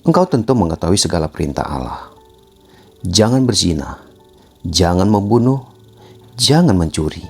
Engkau tentu mengetahui segala perintah Allah. Jangan berzina, jangan membunuh, jangan mencuri,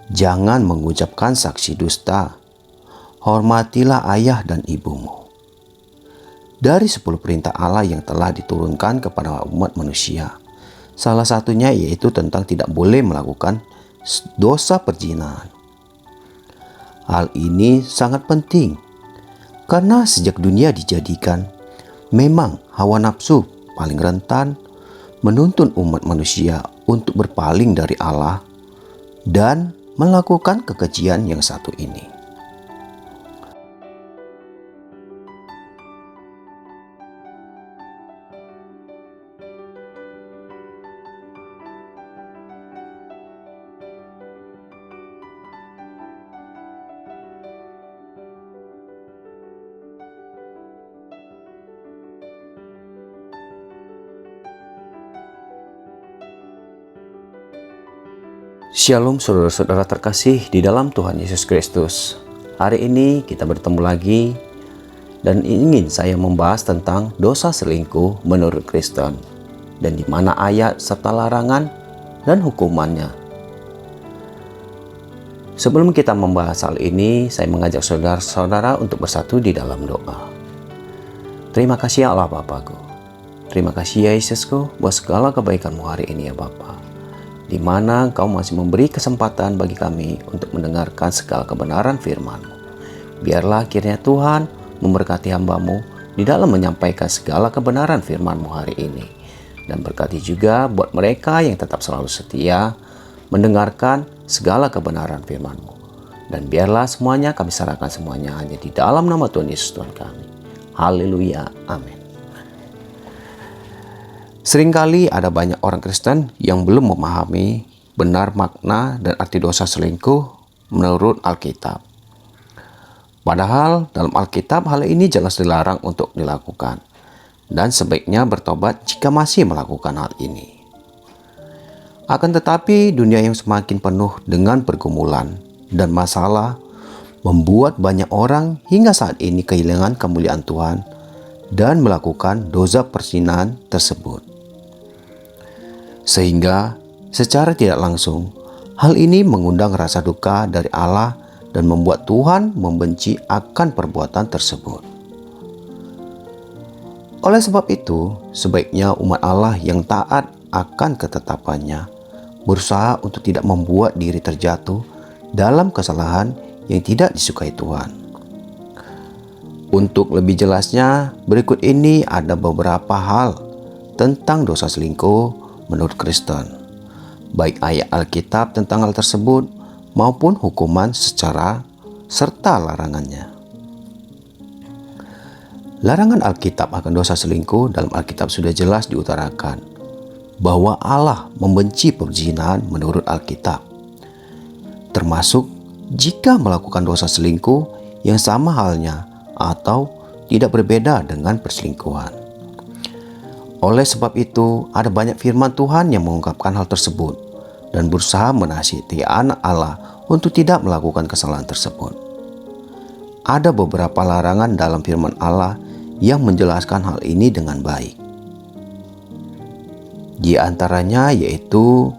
jangan mengucapkan saksi dusta, hormatilah ayah dan ibumu. Dari 10 perintah Allah yang telah diturunkan kepada umat manusia, salah satunya yaitu tentang tidak boleh melakukan dosa perzinahan. Hal ini sangat penting karena sejak dunia dijadikan, memang hawa nafsu paling rentan menuntun umat manusia untuk berpaling dari Allah dan melakukan kekejian yang satu ini. Shalom saudara-saudara terkasih di dalam Tuhan Yesus Kristus. Hari ini kita bertemu lagi dan ingin saya membahas tentang dosa selingkuh menurut Kristen dan di mana ayat serta larangan dan hukumannya. Sebelum kita membahas hal ini, saya mengajak saudara-saudara untuk bersatu di dalam doa. Terima kasih Allah Bapa-Ku. Terima kasih ya Yesusku buat segala kebaikan-Mu hari ini ya Bapa, di mana Engkau masih memberi kesempatan bagi kami untuk mendengarkan segala kebenaran firman-Mu. Biarlah akhirnya Tuhan memberkati hamba-Mu di dalam menyampaikan segala kebenaran firman-Mu hari ini. Dan berkati juga buat mereka yang tetap selalu setia mendengarkan segala kebenaran firman-Mu. Dan biarlah semuanya kami serahkan semuanya hanya di dalam nama Tuhan Yesus Tuhan kami. Haleluya, amin. Seringkali ada banyak orang Kristen yang belum memahami benar makna dan arti dosa selingkuh menurut Alkitab. Padahal dalam Alkitab hal ini jelas dilarang untuk dilakukan dan sebaiknya bertobat jika masih melakukan hal ini. Akan tetapi dunia yang semakin penuh dengan pergumulan dan masalah membuat banyak orang hingga saat ini kehilangan kemuliaan Tuhan dan melakukan dosa perzinahan tersebut. Sehingga secara tidak langsung hal ini mengundang rasa duka dari Allah dan membuat Tuhan membenci akan perbuatan tersebut. Oleh sebab itu, sebaiknya umat Allah yang taat akan ketetapannya berusaha untuk tidak membuat diri terjatuh dalam kesalahan yang tidak disukai Tuhan. Untuk lebih jelasnya, berikut ini ada beberapa hal tentang dosa selingkuh menurut Kristen, baik ayat Alkitab tentang hal tersebut maupun hukuman secara serta larangannya. Larangan Alkitab akan dosa selingkuh dalam Alkitab sudah jelas diutarakan bahwa Allah membenci perzinahan menurut Alkitab, termasuk jika melakukan dosa selingkuh yang sama halnya atau tidak berbeda dengan perselingkuhan. Oleh sebab itu, ada banyak firman Tuhan yang mengungkapkan hal tersebut dan berusaha menasihati anak Allah untuk tidak melakukan kesalahan tersebut. Ada beberapa larangan dalam firman Allah yang menjelaskan hal ini dengan baik. Di antaranya yaitu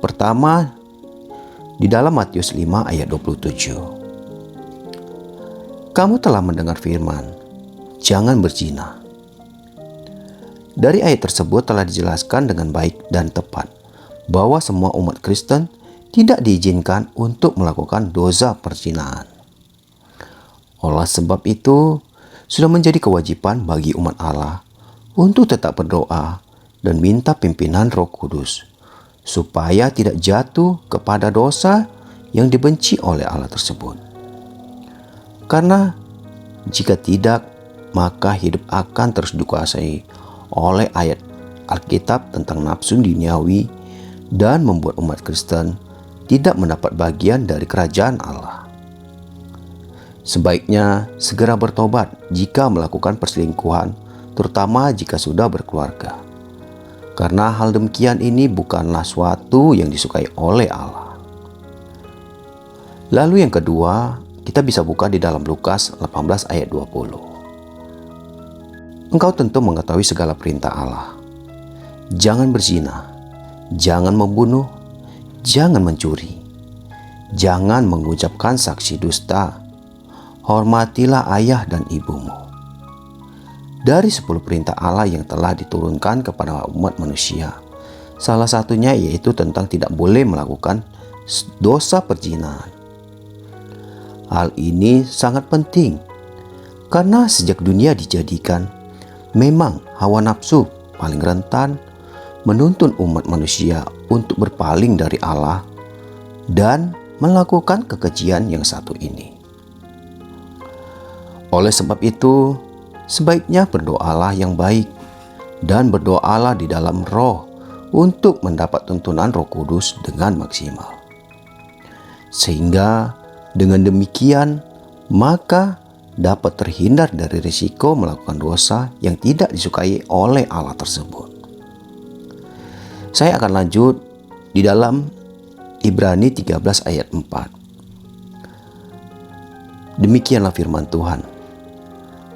pertama di dalam Matius 5 ayat 27. Kamu telah mendengar firman, jangan berzina. Dari ayat tersebut telah dijelaskan dengan baik dan tepat bahwa semua umat Kristen tidak diizinkan untuk melakukan dosa perzinahan. Oleh sebab itu, sudah menjadi kewajiban bagi umat Allah untuk tetap berdoa dan minta pimpinan Roh Kudus supaya tidak jatuh kepada dosa yang dibenci oleh Allah tersebut. Karena jika tidak, maka hidup akan terus dikuasai oleh ayat Alkitab tentang nafsu duniawi dan membuat umat Kristen tidak mendapat bagian dari kerajaan Allah. Sebaiknya segera bertobat jika melakukan perselingkuhan, terutama jika sudah berkeluarga. Karena hal demikian ini bukanlah suatu yang disukai oleh Allah. Lalu yang kedua, kita bisa buka di dalam Lukas 18 ayat 20. engkau tentu mengetahui segala perintah Allah. Jangan berzina, jangan membunuh, jangan mencuri, jangan mengucapkan saksi dusta, hormatilah ayah dan ibumu. Dari 10 perintah Allah yang telah diturunkan kepada umat manusia, salah satunya yaitu tentang tidak boleh melakukan dosa perzinahan. Hal ini sangat penting karena sejak dunia dijadikan, memang hawa nafsu paling rentan menuntun umat manusia untuk berpaling dari Allah dan melakukan kekejian yang satu ini. Oleh sebab itu, sebaiknya berdoalah yang baik dan berdoalah di dalam roh untuk mendapat tuntunan Roh Kudus dengan maksimal. Sehingga dengan demikian, maka dapat terhindar dari risiko melakukan dosa yang tidak disukai oleh Allah tersebut. Saya akan lanjut di dalam Ibrani 13 ayat 4. Demikianlah firman Tuhan.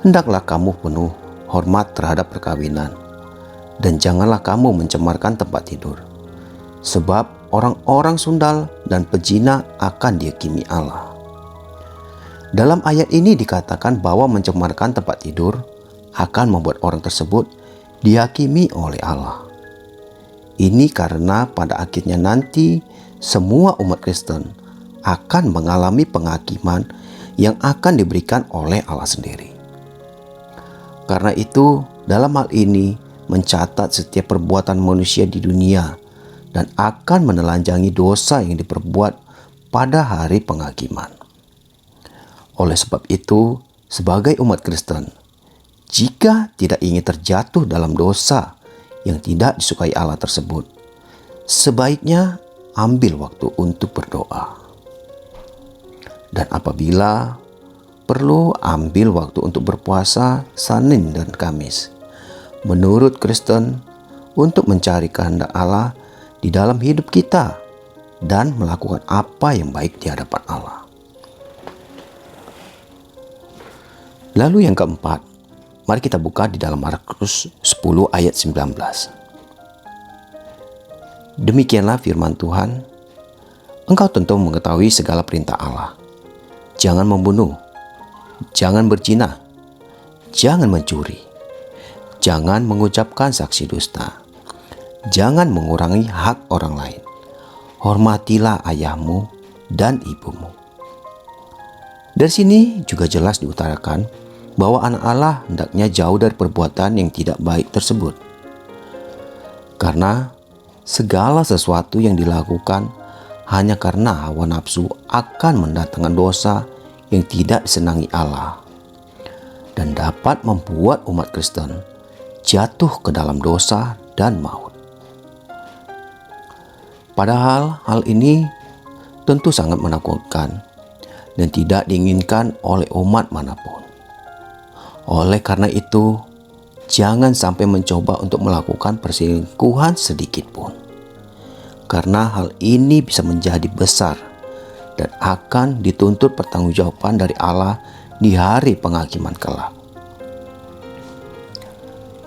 Hendaklah kamu penuh hormat terhadap perkawinan, dan janganlah kamu mencemarkan tempat tidur, sebab orang-orang sundal dan pezina akan dihakimi Allah. Dalam ayat ini dikatakan bahwa mencemarkan tempat tidur akan membuat orang tersebut dihakimi oleh Allah. Ini karena pada akhirnya nanti semua umat Kristen akan mengalami penghakiman yang akan diberikan oleh Allah sendiri. Karena itu, dalam hal ini mencatat setiap perbuatan manusia di dunia dan akan menelanjangi dosa yang diperbuat pada hari penghakiman. Oleh sebab itu, sebagai umat Kristen, jika tidak ingin terjatuh dalam dosa yang tidak disukai Allah tersebut, sebaiknya ambil waktu untuk berdoa. Dan apabila perlu, ambil waktu untuk berpuasa Senin dan Kamis. Menurut Kristen, untuk mencari kehendak Allah di dalam hidup kita dan melakukan apa yang baik di hadapan Allah. Lalu yang keempat, mari kita buka di dalam Markus 10 ayat 19. Demikianlah firman Tuhan, engkau tentu mengetahui segala perintah Allah. Jangan membunuh, jangan berzina, jangan mencuri, jangan mengucapkan saksi dusta, jangan mengurangi hak orang lain, hormatilah ayahmu dan ibumu. Dari sini juga jelas diutarakan bahwa anak Allah hendaknya jauh dari perbuatan yang tidak baik tersebut. Karena segala sesuatu yang dilakukan hanya karena hawa nafsu akan mendatangkan dosa yang tidak disenangi Allah dan dapat membuat umat Kristen jatuh ke dalam dosa dan maut. Padahal hal ini tentu sangat menakutkan dan tidak diinginkan oleh umat manapun. Oleh karena itu, jangan sampai mencoba untuk melakukan perselingkuhan sedikit pun, karena hal ini bisa menjadi besar dan akan dituntut pertanggungjawaban dari Allah di hari penghakiman kelak.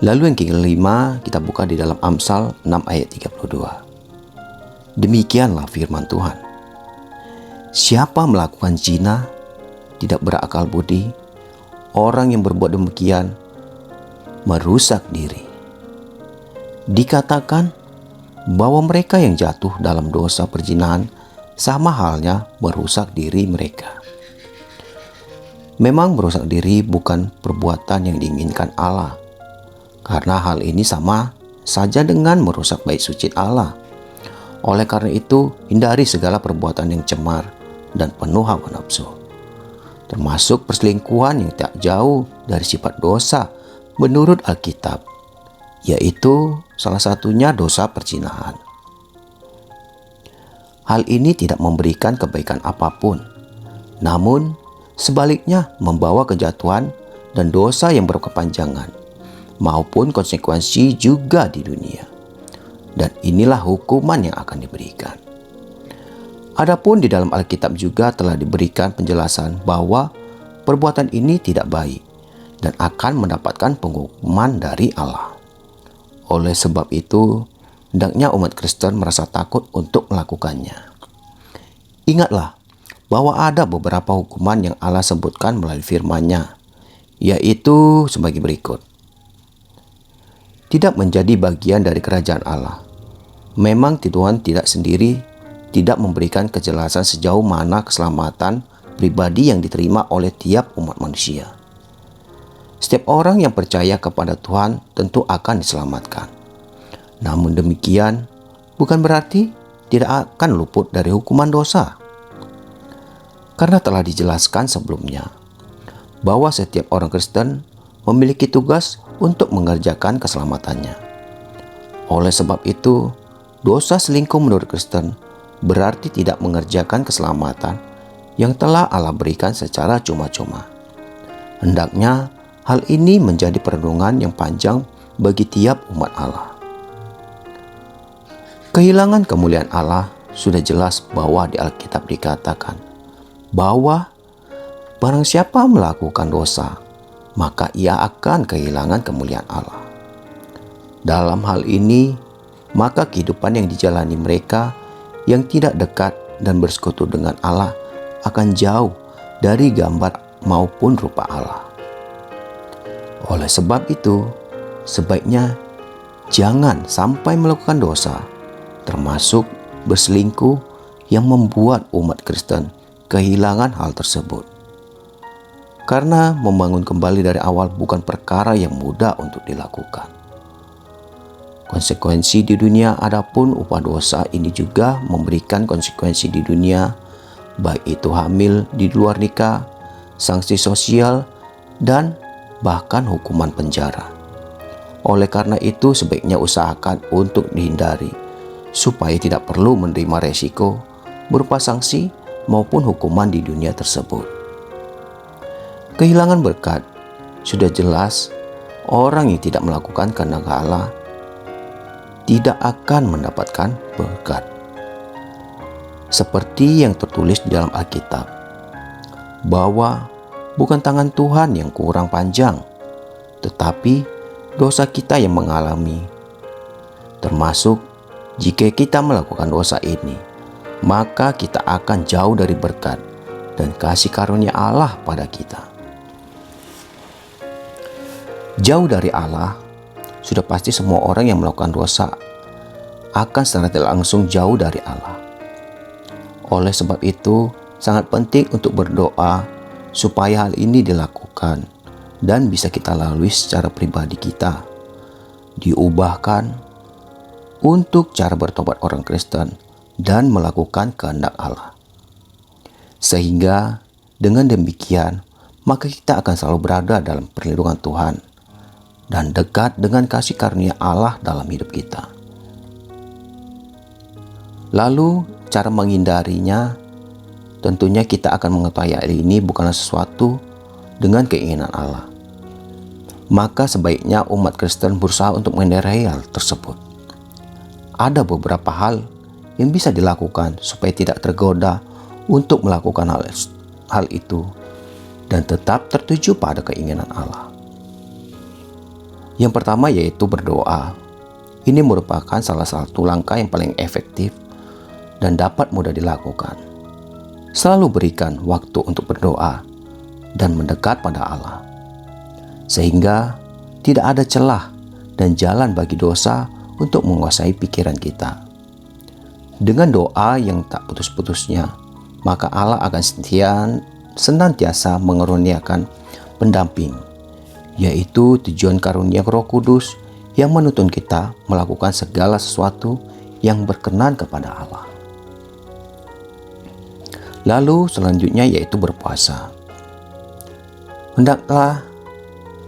Lalu yang kelima, kita buka di dalam Amsal 6 ayat 32. Demikianlah firman Tuhan. Siapa melakukan zina tidak berakal budi, orang yang berbuat demikian merusak diri. Dikatakan bahwa mereka yang jatuh dalam dosa perzinahan sama halnya merusak diri mereka. Memang merusak diri bukan perbuatan yang diinginkan Allah, karena hal ini sama saja dengan merusak bait suci Allah. Oleh karena itu, hindari segala perbuatan yang cemar dan penuh hawa nafsu, termasuk perselingkuhan yang tak jauh dari sifat dosa menurut Alkitab, yaitu salah satunya dosa perzinahan. Hal ini tidak memberikan kebaikan apapun, namun sebaliknya membawa kejatuhan dan dosa yang berkepanjangan, maupun konsekuensi juga di dunia. Dan inilah hukuman yang akan diberikan. Adapun di dalam Alkitab juga telah diberikan penjelasan bahwa perbuatan ini tidak baik dan akan mendapatkan penghukuman dari Allah. Oleh sebab itu, hendaknya umat Kristen merasa takut untuk melakukannya. Ingatlah bahwa ada beberapa hukuman yang Allah sebutkan melalui firman-Nya, yaitu sebagai berikut. Tidak menjadi bagian dari kerajaan Allah. Memang Tuhan tidak sendiri tidak memberikan kejelasan sejauh mana keselamatan pribadi yang diterima oleh tiap umat manusia. Setiap orang yang percaya kepada Tuhan tentu akan diselamatkan. Namun demikian, bukan berarti tidak akan luput dari hukuman dosa. Karena telah dijelaskan sebelumnya, bahwa setiap orang Kristen memiliki tugas untuk mengerjakan keselamatannya. Oleh sebab itu, dosa selingkuh menurut Kristen berarti tidak mengerjakan keselamatan yang telah Allah berikan secara cuma-cuma. Hendaknya hal ini menjadi perenungan yang panjang bagi tiap umat Allah. Kehilangan kemuliaan Allah sudah jelas bahwa di Alkitab dikatakan bahwa barang siapa melakukan dosa, maka ia akan kehilangan kemuliaan Allah. Dalam hal ini, maka kehidupan yang dijalani mereka yang tidak dekat dan bersekutu dengan Allah akan jauh dari gambar maupun rupa Allah. Oleh sebab itu, sebaiknya jangan sampai melakukan dosa, termasuk berselingkuh yang membuat umat Kristen kehilangan hal tersebut. Karena membangun kembali dari awal bukan perkara yang mudah untuk dilakukan. Konsekuensi di dunia adapun upah dosa ini juga memberikan konsekuensi di dunia, baik itu hamil di luar nikah, sanksi sosial, dan bahkan hukuman penjara. Oleh karena itu sebaiknya usahakan untuk dihindari, supaya tidak perlu menerima resiko berupa sanksi maupun hukuman di dunia tersebut. Kehilangan berkat sudah jelas, orang yang tidak melakukan kehendak Allah tidak akan mendapatkan berkat. Seperti yang tertulis di dalam Alkitab, bahwa bukan tangan Tuhan yang kurang panjang, tetapi dosa kita yang mengalami. Termasuk jika kita melakukan dosa ini, maka kita akan jauh dari berkat dan kasih karunia Allah pada kita. Jauh dari Allah, sudah pasti semua orang yang melakukan dosa akan secara tidak langsung jauh dari Allah. Oleh sebab itu, sangat penting untuk berdoa supaya hal ini dilakukan dan bisa kita lalui secara pribadi kita. Diubahkan untuk cara bertobat orang Kristen dan melakukan kehendak Allah. Sehingga dengan demikian, maka kita akan selalu berada dalam perlindungan Tuhan dan dekat dengan kasih karunia Allah dalam hidup kita. Lalu cara menghindarinya, tentunya kita akan mengetahui hal ini bukanlah sesuatu dengan keinginan Allah. Maka sebaiknya umat Kristen berusaha untuk menghindari hal tersebut. Ada beberapa hal yang bisa dilakukan supaya tidak tergoda untuk melakukan hal itu dan tetap tertuju pada keinginan Allah. Yang pertama yaitu berdoa. Ini merupakan salah satu langkah yang paling efektif dan dapat mudah dilakukan. Selalu berikan waktu untuk berdoa dan mendekat pada Allah, sehingga tidak ada celah dan jalan bagi dosa untuk menguasai pikiran kita. Dengan doa yang tak putus-putusnya, maka Allah akan senantiasa mengaruniakan pendamping, yaitu tujuan karunia Roh Kudus yang menuntun kita melakukan segala sesuatu yang berkenan kepada Allah. Lalu selanjutnya yaitu berpuasa. Hendaklah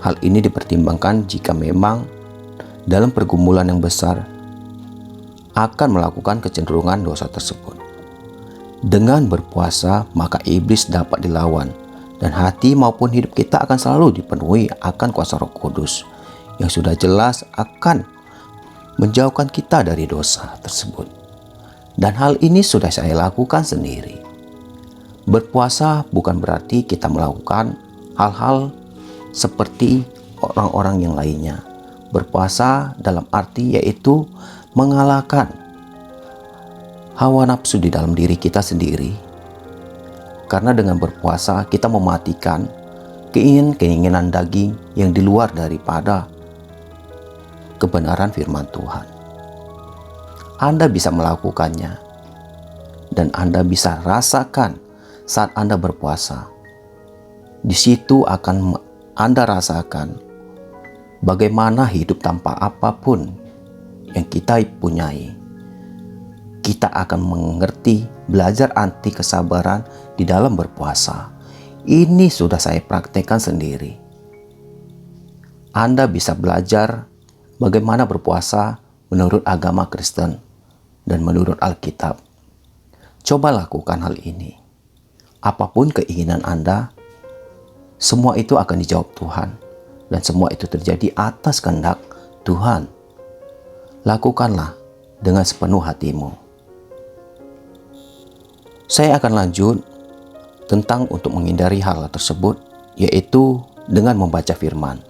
hal ini dipertimbangkan jika memang dalam pergumulan yang besar akan melakukan kecenderungan dosa tersebut. Dengan berpuasa, maka iblis dapat dilawan dan hati maupun hidup kita akan selalu dipenuhi akan kuasa Roh Kudus yang sudah jelas akan menjauhkan kita dari dosa tersebut. Dan hal ini sudah saya lakukan sendiri. Berpuasa bukan berarti kita melakukan hal-hal seperti orang-orang yang lainnya. Berpuasa dalam arti yaitu mengalahkan hawa nafsu di dalam diri kita sendiri. Karena dengan berpuasa kita mematikan keinginan daging yang di luar daripada kebenaran firman Tuhan. Anda bisa melakukannya dan Anda bisa rasakan saat Anda berpuasa. Di situ akan Anda rasakan bagaimana hidup tanpa apapun yang kita punyai. Kita akan mengerti, belajar arti kesabaran di dalam berpuasa. Ini sudah saya praktekkan sendiri. Anda bisa belajar bagaimana berpuasa menurut agama Kristen dan menurut Alkitab. Coba lakukan hal ini. Apapun keinginan Anda, semua itu akan dijawab Tuhan. Dan semua itu terjadi atas kehendak Tuhan. Lakukanlah dengan sepenuh hatimu. Saya akan lanjut tentang untuk menghindari hal tersebut, yaitu dengan membaca firman.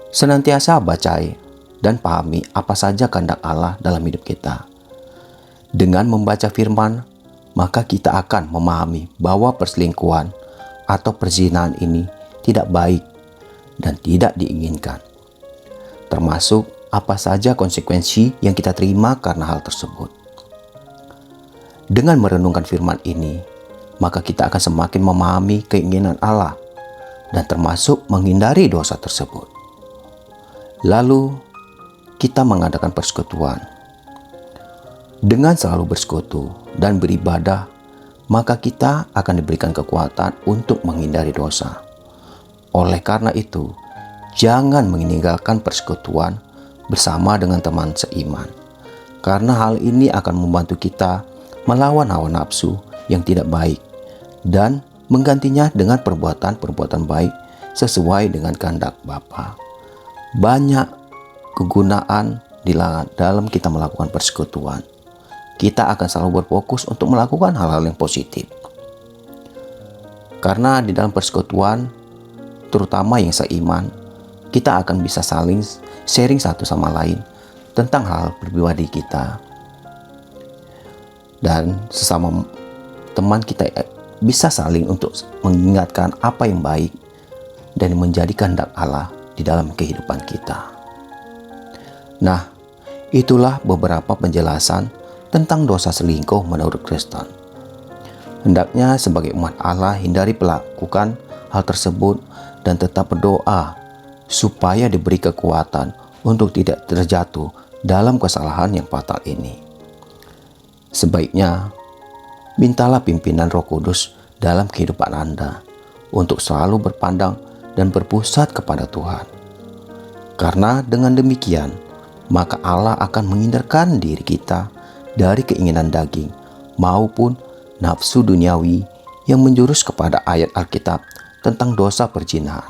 Senantiasa baca dan pahami apa saja kehendak Allah dalam hidup kita. Dengan membaca firman, maka kita akan memahami bahwa perselingkuhan atau perzinahan ini tidak baik dan tidak diinginkan. Termasuk apa saja konsekuensi yang kita terima karena hal tersebut. Dengan merenungkan firman ini, maka kita akan semakin memahami keinginan Allah dan termasuk menghindari dosa tersebut. Lalu, kita mengadakan persekutuan. Dengan selalu bersekutu dan beribadah, maka kita akan diberikan kekuatan untuk menghindari dosa. Oleh karena itu, jangan meninggalkan persekutuan bersama dengan teman seiman. Karena hal ini akan membantu kita melawan hawa nafsu yang tidak baik dan menggantinya dengan perbuatan-perbuatan baik sesuai dengan kehendak Bapa. Banyak kegunaan di dalam kita melakukan persekutuan. Kita akan selalu berfokus untuk melakukan hal-hal yang positif. Karena di dalam persekutuan, terutama yang seiman, kita akan bisa saling sharing satu sama lain tentang hal pribadi kita. Dan sesama teman kita bisa saling untuk mengingatkan apa yang baik dan menjadi kehendak Allah di dalam kehidupan kita. Nah, itulah beberapa penjelasan tentang dosa selingkuh menurut Kristen. Hendaknya sebagai umat Allah hindari melakukan hal tersebut dan tetap berdoa supaya diberi kekuatan untuk tidak terjatuh dalam kesalahan yang fatal ini. Sebaiknya, mintalah pimpinan Roh Kudus dalam kehidupan Anda untuk selalu berpandang dan berpusat kepada Tuhan. Karena dengan demikian, maka Allah akan menghindarkan diri kita dari keinginan daging maupun nafsu duniawi yang menjurus kepada ayat Alkitab tentang dosa perzinahan.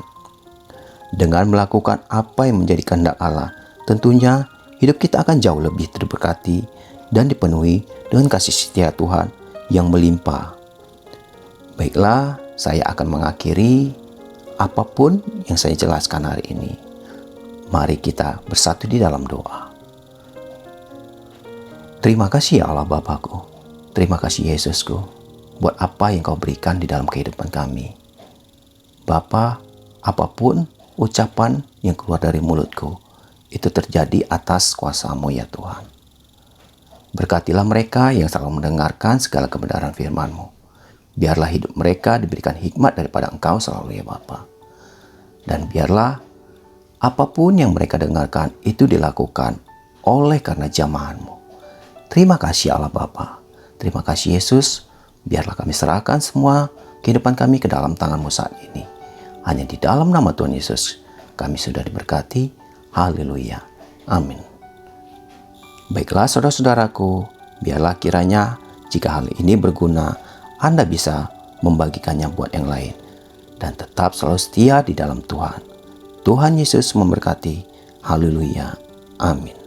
Dengan melakukan apa yang menjadi kehendak Allah, tentunya hidup kita akan jauh lebih terberkati dan dipenuhi dengan kasih setia Tuhan yang melimpah. Baiklah, saya akan mengakhiri apapun yang saya jelaskan hari ini. Mari kita bersatu di dalam doa. Terima kasih ya Allah Bapakku. Terima kasih Yesusku buat apa yang kau berikan di dalam kehidupan kami. Bapa, apapun ucapan yang keluar dari mulutku, itu terjadi atas kuasa-Mu ya Tuhan. Berkatilah mereka yang selalu mendengarkan segala kebenaran firman-Mu. Biarlah hidup mereka diberikan hikmat daripada Engkau selalu ya Bapa. Dan biarlah apapun yang mereka dengarkan itu dilakukan oleh karena jamahan-Mu. Terima kasih Allah Bapa. Terima kasih Yesus. Biarlah kami serahkan semua kehidupan kami ke dalam tangan-Mu saat ini. Hanya di dalam nama Tuhan Yesus kami sudah diberkati. Haleluya. Amin. Baiklah saudara-saudaraku, biarlah kiranya jika hal ini berguna, Anda bisa membagikannya buat yang lain. Dan tetap selalu setia di dalam Tuhan. Tuhan Yesus memberkati. Haleluya. Amin.